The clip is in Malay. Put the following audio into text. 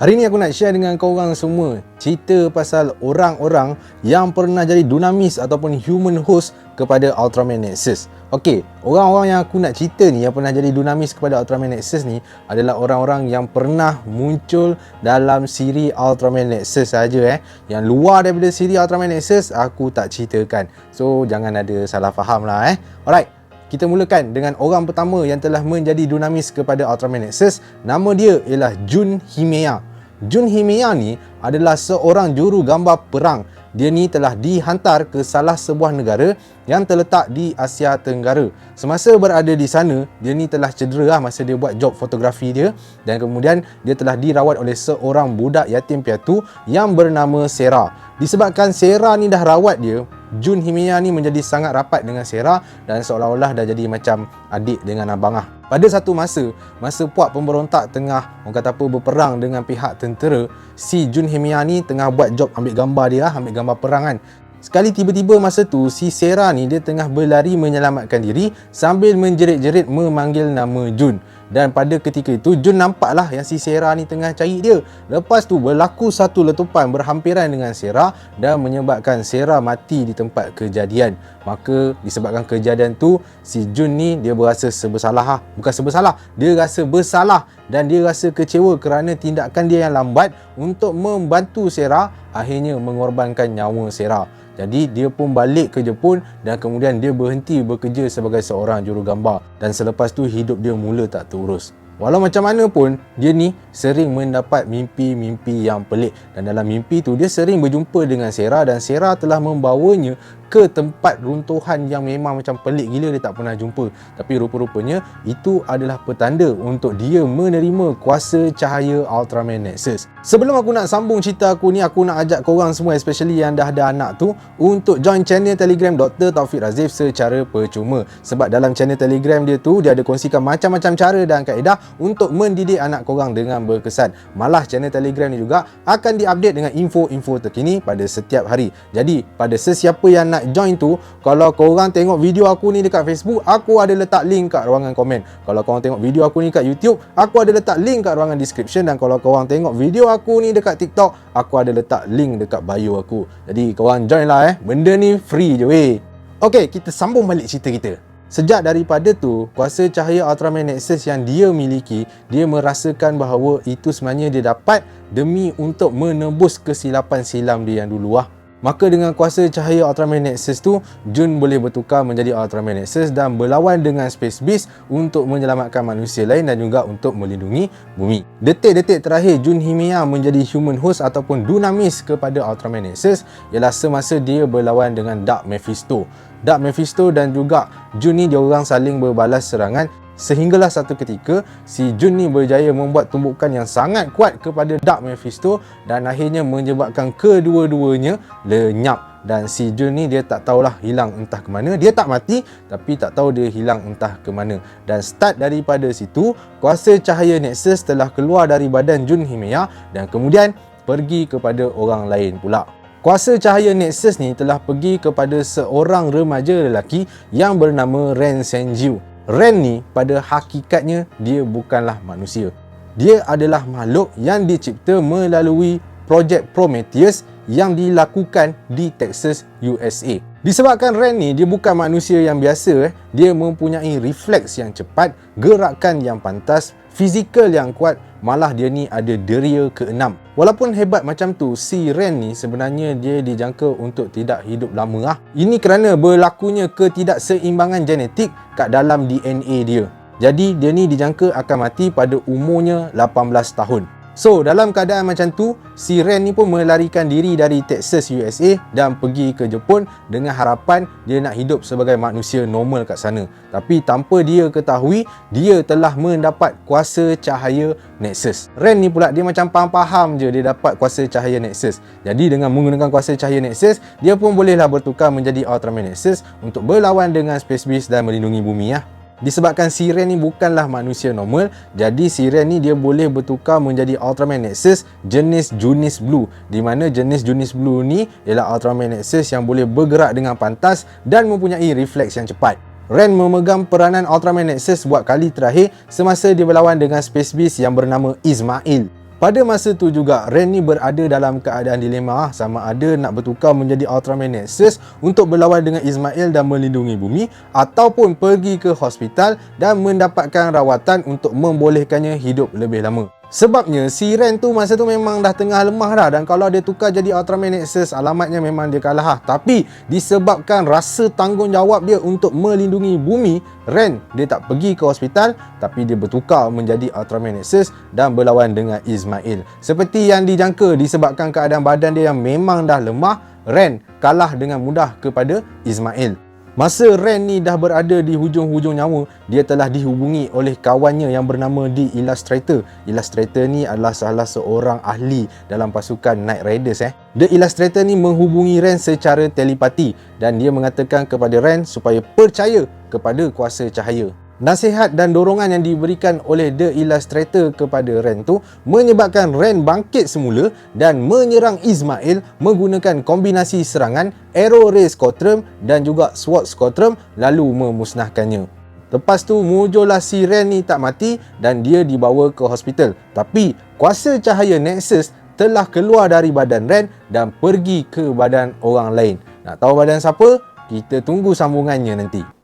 Hari ni aku nak share dengan korang semua cerita pasal orang-orang yang pernah jadi dunamis ataupun human host kepada Ultraman Nexus. Okey, orang-orang yang aku nak cerita ni yang pernah jadi dunamis kepada Ultraman Nexus ni adalah orang-orang yang pernah muncul dalam siri Ultraman Nexus saja. Yang luar daripada siri Ultraman Nexus aku tak ceritakan. So jangan ada salah faham lah. Alright. Kita mulakan dengan orang pertama yang telah menjadi dunamis kepada Ultraman Nexus. Nama dia ialah Jun Himeya. Jun Himeya ni adalah seorang juru gambar perang. Dia ni telah dihantar ke salah sebuah negara yang terletak di Asia Tenggara. Semasa berada di sana, dia ni telah cedera masa dia buat job fotografi dia, dan kemudian dia telah dirawat oleh seorang budak yatim piatu yang bernama Sera. Disebabkan Sera ni dah rawat dia, Jun Himeya ni menjadi sangat rapat dengan Sera dan seolah-olah dah jadi macam adik dengan abangah. Pada satu masa puak pemberontak tengah orang kata apa berperang dengan pihak tentera, si Jun Himeya ni tengah buat job ambil gambar dia, ambil gambar perang kan. Sekali tiba-tiba masa tu si Sera ni dia tengah berlari menyelamatkan diri sambil menjerit-jerit memanggil nama Jun. Dan pada ketika itu Jun nampaklah yang si Sera ni tengah cari dia. Lepas tu berlaku satu letupan berhampiran dengan Sera dan menyebabkan Sera mati di tempat kejadian. Maka disebabkan kejadian tu si Jun ni dia berasa bersalah. Bukan bersalah, dia rasa bersalah dan dia rasa kecewa kerana tindakan dia yang lambat untuk membantu Sera akhirnya mengorbankan nyawa Sera. Jadi dia pun balik ke Jepun dan kemudian dia berhenti bekerja sebagai seorang jurugambar, dan selepas tu hidup dia mula tak terurus. Walau macam mana pun, dia ni sering mendapat mimpi-mimpi yang pelik, dan dalam mimpi tu dia sering berjumpa dengan Sera dan Sera telah membawanya ke tempat runtuhan yang memang macam pelik gila, dia tak pernah jumpa. Tapi rupa-rupanya itu adalah petanda untuk dia menerima kuasa cahaya Ultraman Nexus. Sebelum aku nak sambung cerita aku ni, aku nak ajak korang semua, especially yang dah ada anak tu, untuk join channel Telegram Dr. Taufik Razif secara percuma. Sebab dalam channel Telegram dia tu, dia ada kongsikan macam-macam cara dan kaedah untuk mendidik anak korang dengan berkesan. Malah channel Telegram ni juga akan diupdate dengan info-info terkini pada setiap hari. Jadi pada sesiapa yang nak join tu, kalau korang tengok video aku ni dekat Facebook, aku ada letak link kat ruangan komen. Kalau korang tengok video aku ni kat YouTube, aku ada letak link kat ruangan description. Dan kalau korang tengok video aku ni dekat TikTok, aku ada letak link dekat bio aku. Jadi korang join lah benda ni free je weh. Ok, kita sambung balik cerita kita. Sejak daripada tu, kuasa cahaya Ultraman Nexus yang dia miliki, dia merasakan bahawa itu sebenarnya dia dapat demi untuk menebus kesilapan silam dia yang dulu Maka dengan kuasa cahaya Ultraman Nexus tu, Jun boleh bertukar menjadi Ultraman Nexus dan berlawan dengan Space Beast untuk menyelamatkan manusia lain dan juga untuk melindungi bumi. Detik-detik terakhir Jun Himeya menjadi human host ataupun dunamis kepada Ultraman Nexus ialah semasa dia berlawan dengan Dark Mephisto. Dark Mephisto dan juga Jun ni diorang saling berbalas serangan, sehinggalah satu ketika si Jun ni berjaya membuat tumbukan yang sangat kuat kepada Dark Mephisto dan akhirnya menyebabkan kedua-duanya lenyap. Dan si Jun ni dia tak tahulah hilang entah ke mana. Dia tak mati tapi tak tahu dia hilang entah ke mana. Dan start daripada situ, kuasa cahaya Nexus telah keluar dari badan Jun Himeya dan kemudian pergi kepada orang lain pula. Kuasa cahaya Nexus ni telah pergi kepada seorang remaja lelaki yang bernama Ren Senju. Ren ni pada hakikatnya dia bukanlah manusia. Dia adalah makhluk yang dicipta melalui projek Prometheus yang dilakukan di Texas, USA. Disebabkan Ren ni dia bukan manusia yang biasa, dia mempunyai refleks yang cepat, gerakan yang pantas, fizikal yang kuat, malah dia ni ada deria ke-6. Walaupun hebat macam tu, si Ren ni sebenarnya dia dijangka untuk tidak hidup lama Ini kerana berlakunya ketidakseimbangan genetik kat dalam DNA dia. Jadi dia ni dijangka akan mati pada umurnya 18 tahun. So, dalam keadaan macam tu, si Ren ni pun melarikan diri dari Texas, USA dan pergi ke Jepun dengan harapan dia nak hidup sebagai manusia normal kat sana. Tapi tanpa dia ketahui, dia telah mendapat kuasa cahaya Nexus. Ren ni pula dia macam faham je dia dapat kuasa cahaya Nexus. Jadi dengan menggunakan kuasa cahaya Nexus, dia pun bolehlah bertukar menjadi Ultraman Nexus untuk berlawan dengan Space Beast dan melindungi bumi Disebabkan si Ren ni bukanlah manusia normal, jadi si Ren ni dia boleh bertukar menjadi Ultraman Nexus jenis Junis Blue, di mana jenis Junis Blue ni ialah Ultraman Nexus yang boleh bergerak dengan pantas dan mempunyai refleks yang cepat. Ren memegang peranan Ultraman Nexus buat kali terakhir semasa dia berlawan dengan Space Beast yang bernama Ismail. Pada masa tu juga, Ren ni berada dalam keadaan dilema sama ada nak bertukar menjadi Ultraman Nexus untuk berlawan dengan Ismail dan melindungi bumi, ataupun pergi ke hospital dan mendapatkan rawatan untuk membolehkannya hidup lebih lama. Sebabnya si Ren tu masa tu memang dah tengah lemah dah, dan kalau dia tukar jadi Ultraman Nexus, alamatnya memang dia kalah. Tapi disebabkan rasa tanggungjawab dia untuk melindungi bumi, Ren dia tak pergi ke hospital, tapi dia bertukar menjadi Ultraman Nexus dan berlawan dengan Ismail. Seperti yang dijangka, disebabkan keadaan badan dia yang memang dah lemah, Ren kalah dengan mudah kepada Ismail. Masa Ren ni dah berada di hujung-hujung nyawa, dia telah dihubungi oleh kawannya yang bernama The Illustrator. Illustrator ni adalah salah seorang ahli dalam pasukan Knight Riders. The Illustrator ni menghubungi Ren secara telepati dan dia mengatakan kepada Ren supaya percaya kepada kuasa cahaya. Nasihat dan dorongan yang diberikan oleh The Illustrator kepada Ren tu menyebabkan Ren bangkit semula dan menyerang Ismail menggunakan kombinasi serangan Arrow Ray Squadron dan juga SWORD Squadron, lalu memusnahkannya. Lepas tu muncullah si Ren ni tak mati dan dia dibawa ke hospital. Tapi kuasa cahaya Nexus telah keluar dari badan Ren dan pergi ke badan orang lain. Nak tahu badan siapa? Kita tunggu sambungannya nanti.